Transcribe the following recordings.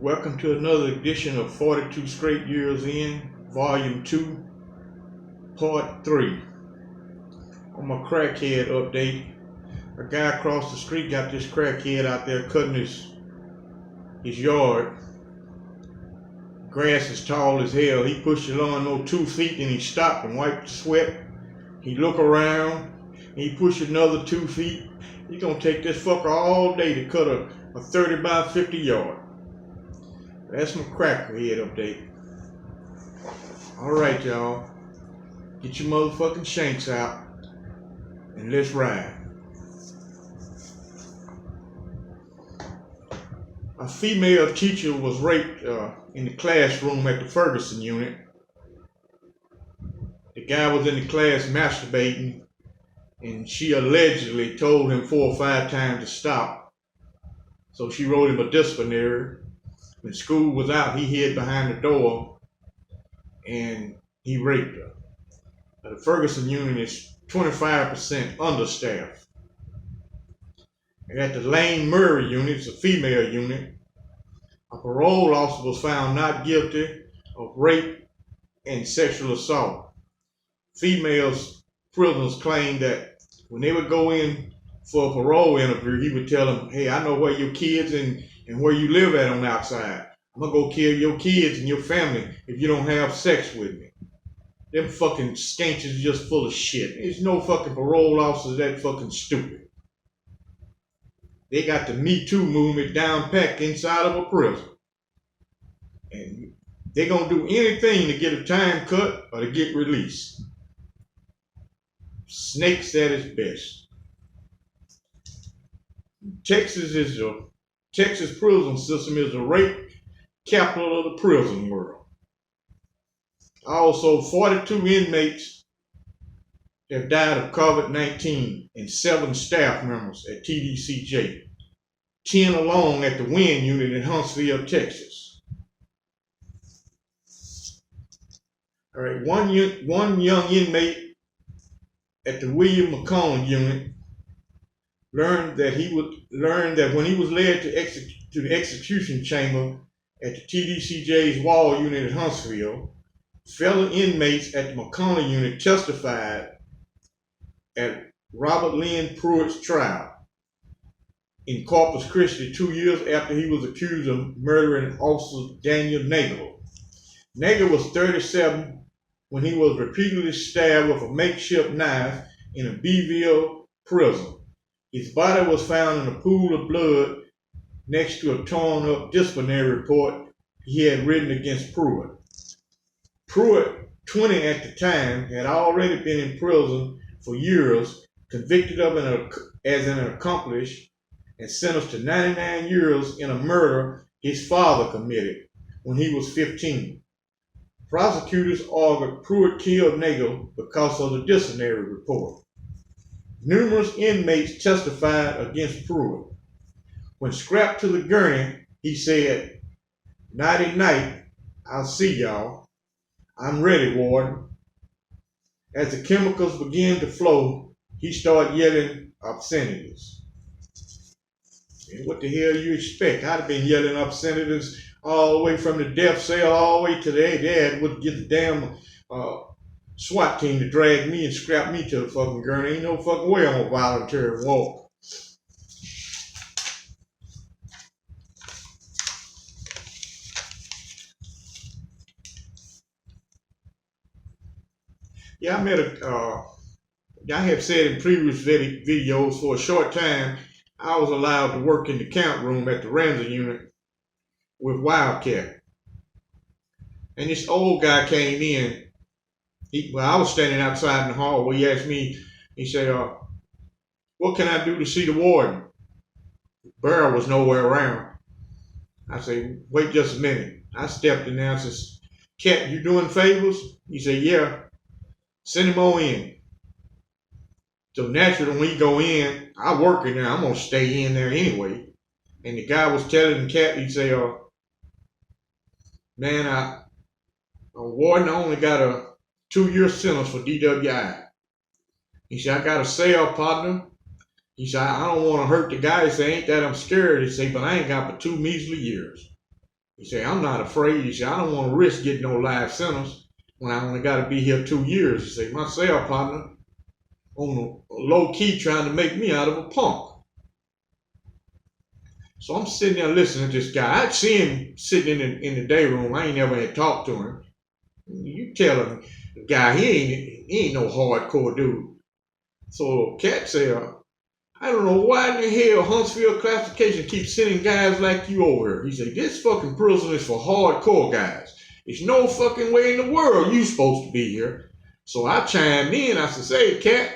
Welcome to another edition of 42 Straight Years In, Volume 2, Part 3. On my crackhead update, a guy across the street got this crackhead out there cutting his yard. Grass is tall as hell. He pushed the lawnmower 2 feet and he stopped and wiped the sweat. He look around and he pushed another 2 feet. He's gonna take this fucker all day to cut a 30 by 50 yard. That's my crackhead update. Alright, y'all. Get your motherfucking shanks out and let's ride. A female teacher was raped in the classroom at the Ferguson unit. The guy was in the class masturbating, and she allegedly told him 4 or 5 times to stop. So she wrote him a disciplinary. When school was out, he hid behind the door and he raped her. The Ferguson unit is 25% understaffed. And at the Lane Murray unit, it's a female unit, a parole officer was found not guilty of rape and sexual assault. Females prisoners claim that when they would go in for a parole interview, he would tell them, hey, I know where your kids and where you live at on the outside. I'm gonna go kill your kids and your family if you don't have sex with me. Them fucking skanks is just full of shit. There's no fucking parole officers that fucking stupid. They got the Me Too movement down packed inside of a prison. And they're gonna do anything to get a time cut or to get released. Snakes at its best. Texas prison system is the rape capital of the prison world. Also, 42 inmates have died of COVID-19 and 7 staff members at TDCJ. 10 alone at the Wynn unit in Huntsville, Texas. All right, one young inmate at the William McCone unit learned that when he was led to the execution chamber at the TDCJ's Wall unit in Huntsville, fellow inmates at the McConnell unit testified at Robert Lynn Pruitt's trial in Corpus Christi 2 years after he was accused of murdering Officer Daniel Nagel. Nagel was 37 when he was repeatedly stabbed with a makeshift knife in a Beeville prison. His body was found in a pool of blood next to a torn up disciplinary report he had written against Pruitt. Pruitt, 20 at the time, had already been in prison for years, convicted of as an accomplice, and sentenced to 99 years in a murder his father committed when he was 15. Prosecutors argued Pruitt killed Nagel because of the disciplinary report. Numerous inmates testified against Pruitt. When strapped to the gurney, he said, "Nighty night, I'll see y'all. I'm ready, Warden." As the chemicals began to flow, he started yelling obscenities. And what the hell you expect? I'd have been yelling obscenities all the way from the death cell all the way to the dad would get the damn SWAT team to drag me and strap me to the fucking gurney. Ain't no fucking way I'm gonna volunteer and walk. Yeah, I have said in previous videos, for a short time, I was allowed to work in the count room at the Ramee Unit with Wildcat. And this old guy came in. I was standing outside in the hallway. He asked me, he said, what can I do to see the warden? Burr was nowhere around. I said, wait just a minute. I stepped in there and said, Cat, you doing favors? He said, yeah. Send him on in. So naturally, when we go in, I work in there. I'm going to stay in there anyway. And the guy was telling the Cat, he said, man, a warden only got a 2-year sentence for DWI. He said, I got a cell partner. He said, I don't want to hurt the guy. He said, ain't that I'm scared. He said, but I ain't got but 2 measly years. He said, I'm not afraid. He said, I don't want to risk getting no life sentence when I only got to be here 2 years. He said, my cell partner on the low key trying to make me out of a punk. So I'm sitting there listening to this guy. I'd see him sitting in the day room. I ain't never had talked to him. You tell him, the guy, he ain't no hardcore dude. So Cat said, I don't know why in the hell Huntsville classification keeps sending guys like you over here. He said, this fucking prison is for hardcore guys. There's no fucking way in the world you supposed to be here. So I chimed in. I said, say, Cat.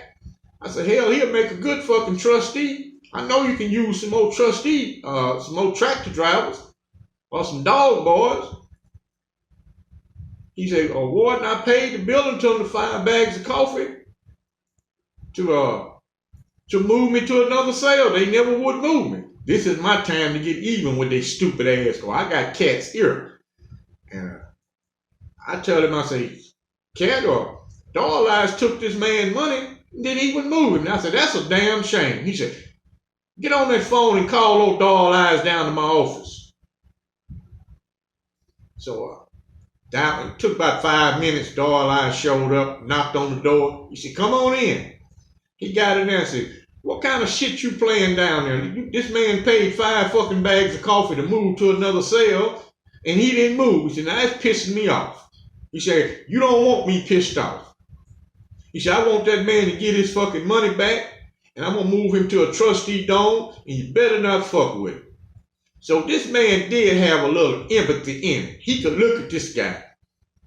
I said, hell, he'll make a good fucking trustee. I know you can use some more some more tractor drivers or some dog boys. He said, Warden, I paid the building to him to 5 bags of coffee to move me to another cell. They never would move me. This is my time to get even with their stupid ass. I got Cat's ear. And I tell him, I say, Cat or Dog Eyes took this man's money and didn't even move him. And I said, that's a damn shame. He said, get on that phone and call old Dog Eyes down to my office. So it took about 5 minutes. Dog Eyes showed up, knocked on the door. He said, come on in. He got in there and said, what kind of shit you playing down there? This man paid 5 fucking bags of coffee to move to another cell, and he didn't move. He said, now that's pissing me off. He said, you don't want me pissed off. He said, I want that man to get his fucking money back, and I'm going to move him to a trustee dome, and you better not fuck with him. So this man did have a little empathy in him. He could look at this guy.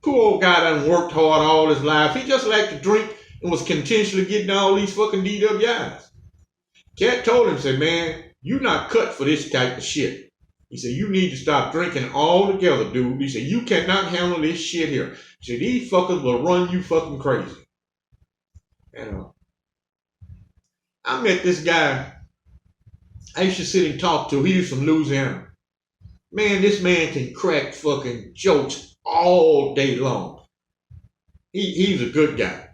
Poor old guy done worked hard all his life. He just liked to drink and was continually getting all these fucking DWIs. Cat told him, said, man, you not cut for this type of shit. He said, you need to stop drinking altogether, dude. He said, you cannot handle this shit here. He said, these fuckers will run you fucking crazy. And I met this guy I used to sit and talk to. He was from Louisiana. Man, this man can crack fucking jokes all day long. He's a good guy.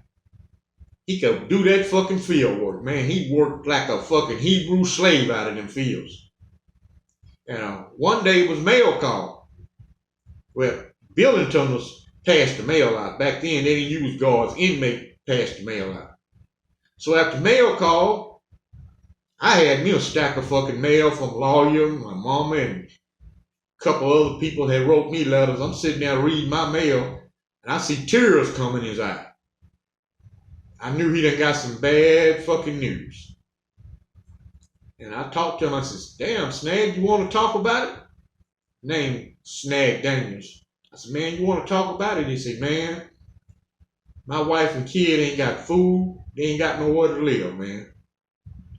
He could do that fucking field work, man. He worked like a fucking Hebrew slave out in them fields. And one day it was mail call. Well, building tunnels passed the mail out. Back then, they didn't use guards. Inmate passed the mail out. So after mail call, I had me a stack of fucking mail from a lawyer, my mama, and a couple other people that wrote me letters. I'm sitting there reading my mail, and I see tears come in his eye. I knew he done got some bad fucking news. And I talked to him. I said, damn, Snag, you want to talk about it? Name Snag Daniels. I said, man, you want to talk about it? He said, man, my wife and kid ain't got food. They ain't got nowhere to live, man.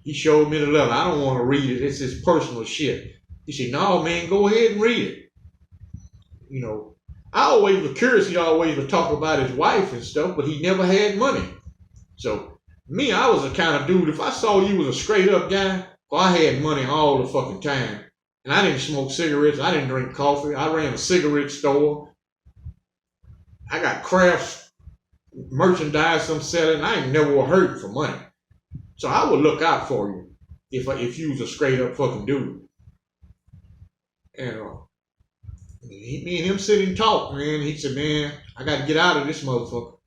He showed me the letter. I don't want to read it. It's his personal shit. He said, no, man, go ahead and read it. You know, I always was curious. He always would talk about his wife and stuff, but he never had money. So, me, I was the kind of dude, if I saw you was a straight up guy, well, I had money all the fucking time. And I didn't smoke cigarettes. I didn't drink coffee. I ran a cigarette store. I got crafts, merchandise I'm selling. I ain't never hurting for money. So I would look out for you if you was a straight up fucking dude. And me and him sit and talk, man. He said, man, I got to get out of this motherfucker.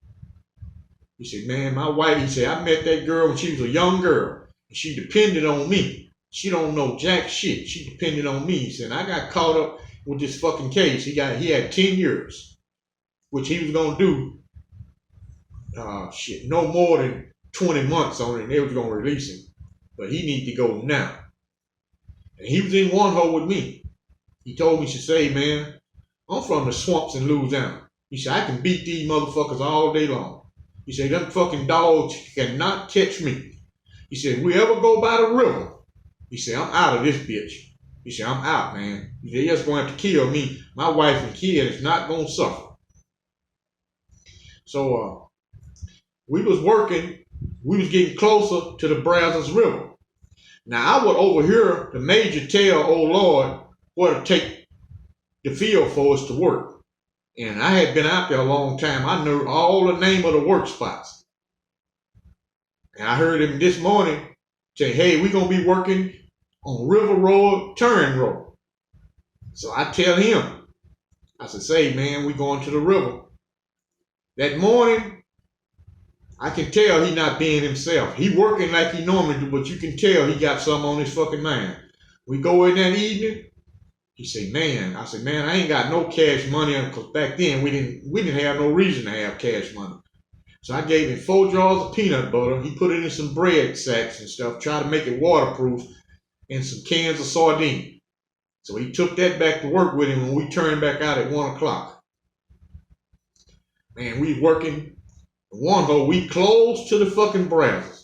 He said, man, my wife, he said, I met that girl when she was a young girl. And she depended on me. She don't know jack shit. She depended on me. He said, I got caught up with this fucking case. He had 10 years, which he was going to do, no more than 20 months on it. And they was going to release him. But he need to go now. And he was in one hole with me. He told me, he said, hey, man, I'm from the swamps in Louisiana. He said, I can beat these motherfuckers all day long. He said, them fucking dogs cannot catch me. He said, if we ever go by the river, he said, I'm out of this bitch. He said, I'm out, man. He said, they're just going to have to kill me. My wife and kid is not going to suffer. So we was working. We was getting closer to the Brazos River. Now, I would overhear the major tell, oh, Lord, where to take the field for us to work. And I had been out there a long time. I knew all the name of the work spots. And I heard him this morning say, hey, we're going to be working on River Road, Turn Road. So I tell him, I said, say, man, we going to the river. That morning, I can tell he not being himself. He working like he normally do, but you can tell he got something on his fucking mind. We go in that evening. He said, man, I said, man, I ain't got no cash money, because back then we didn't have no reason to have cash money. So I gave him 4 jars of peanut butter. He put it in some bread sacks and stuff, tried to make it waterproof, and some cans of sardine. So he took that back to work with him when we turned back out at 1 o'clock. Man, we working one hole. We close to the fucking Brazos.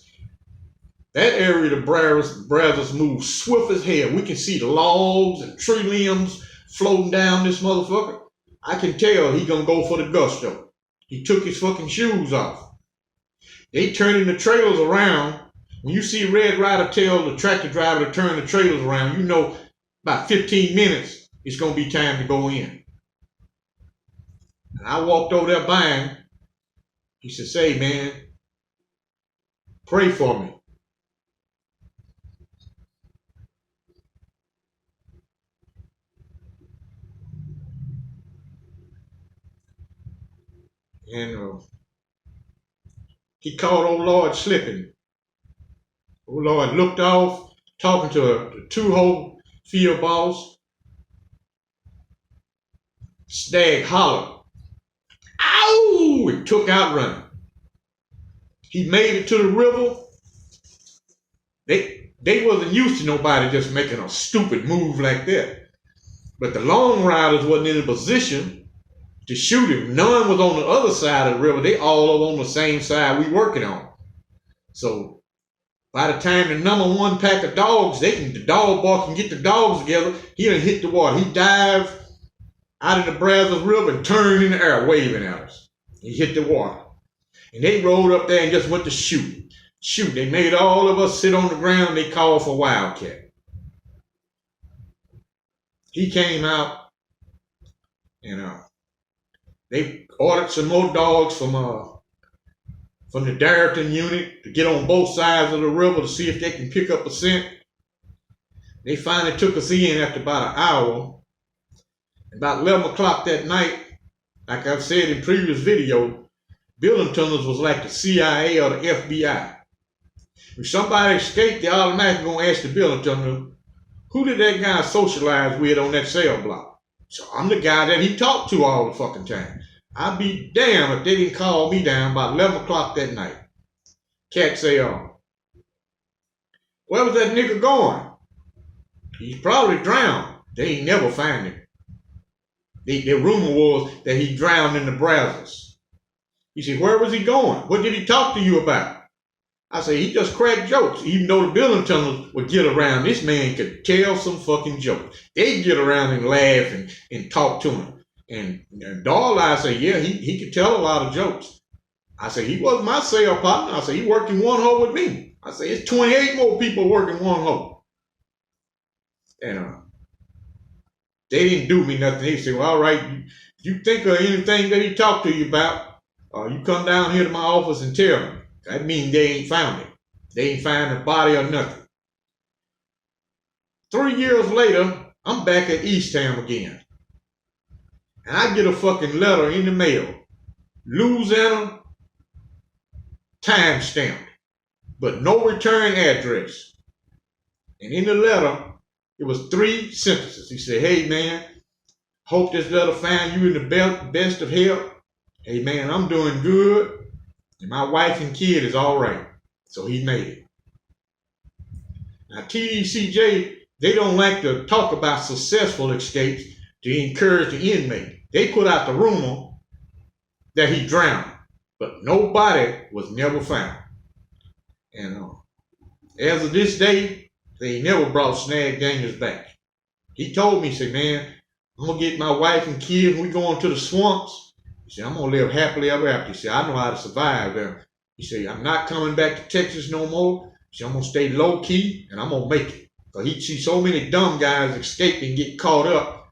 That area of the Brazos moves swift as hell. We can see the logs and tree limbs floating down this motherfucker. I can tell he gonna go for the gusto. He took his fucking shoes off. They turning the trailers around. When you see Red Ryder tell the tractor driver to turn the trailers around, you know about 15 minutes it's gonna be time to go in. And I walked over there by him. He said, say, man, pray for me. And he caught old Lord slipping. Old Lord looked off, talking to the 2-hole field boss. Stag hollered. Ow! And took out running. He made it to the river. They wasn't used to nobody just making a stupid move like that. But the long riders wasn't in a position to shoot him. None was on the other side of the river. They all over on the same side we working on. So by the time the number 1 pack of dogs, the dog bar can get the dogs together, he done hit the water. He dived out of the Brazos River and turned in the air waving at us. He hit the water. And they rolled up there and just went to shoot. Shoot, they made all of us sit on the ground. They called for Wildcat. He came out and they ordered some more dogs from the Ramee Unit to get on both sides of the river to see if they can pick up a scent. They finally took us in after about an hour. About 11 o'clock that night, like I've said in previous video, building tunnels was like the CIA or the FBI. If somebody escaped, they automatically gonna ask the building tunnel, who did that guy socialize with on that cell block? So I'm the guy that he talked to all the fucking time. I'd be damned if they didn't call me down about 11 o'clock that night. Cat say, where was that nigga going? He's probably drowned. They ain't never find him. The rumor was that he drowned in the Brazos. He said, where was he going? What did he talk to you about? I said, he just cracked jokes. Even though the building tunnels would get around, this man could tell some fucking jokes. They'd get around and laugh and talk to him. And Darla, I said, yeah, he could tell a lot of jokes. I said, he wasn't my sales partner. I said, he worked in 1 hole with me. I said, it's 28 more people working 1 hole. And they didn't do me nothing. They said, well, all right, if you think of anything that he talked to you about, you come down here to my office and tell me. That means they ain't found it. They ain't found the body or nothing. 3 years later, I'm back at Eastham again. And I get a fucking letter in the mail. Louisiana, time stamped, but no return address. And in the letter, it was 3 sentences. He said, hey man, hope this letter find you in the best of health. Hey man, I'm doing good. And my wife and kid is all right. So he made it. Now TDCJ, they don't like to talk about successful escapes to encourage the inmate. They put out the rumor that he drowned, but nobody was never found. And as of this day, they never brought Snag Daniels back. He told me, he said, man, I'm going to get my wife and kids. We going to the swamps. He said, I'm going to live happily ever after. He said, I know how to survive there. He said, I'm not coming back to Texas no more. He said, I'm going to stay low key and I'm going to make it. Because he'd see so many dumb guys escape and get caught up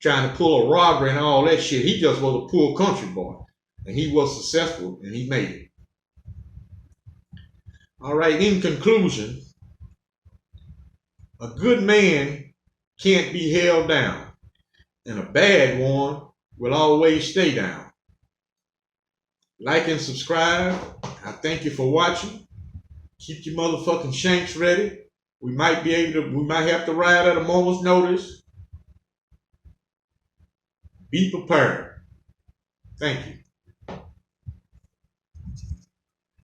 trying to pull a robbery and all that shit. He just was a poor country boy. And he was successful and he made it. All right, in conclusion, a good man can't be held down. And a bad one will always stay down. Like and subscribe. I thank you for watching. Keep your motherfucking shanks ready. We might have to ride at a moment's notice. Be prepared. Thank you.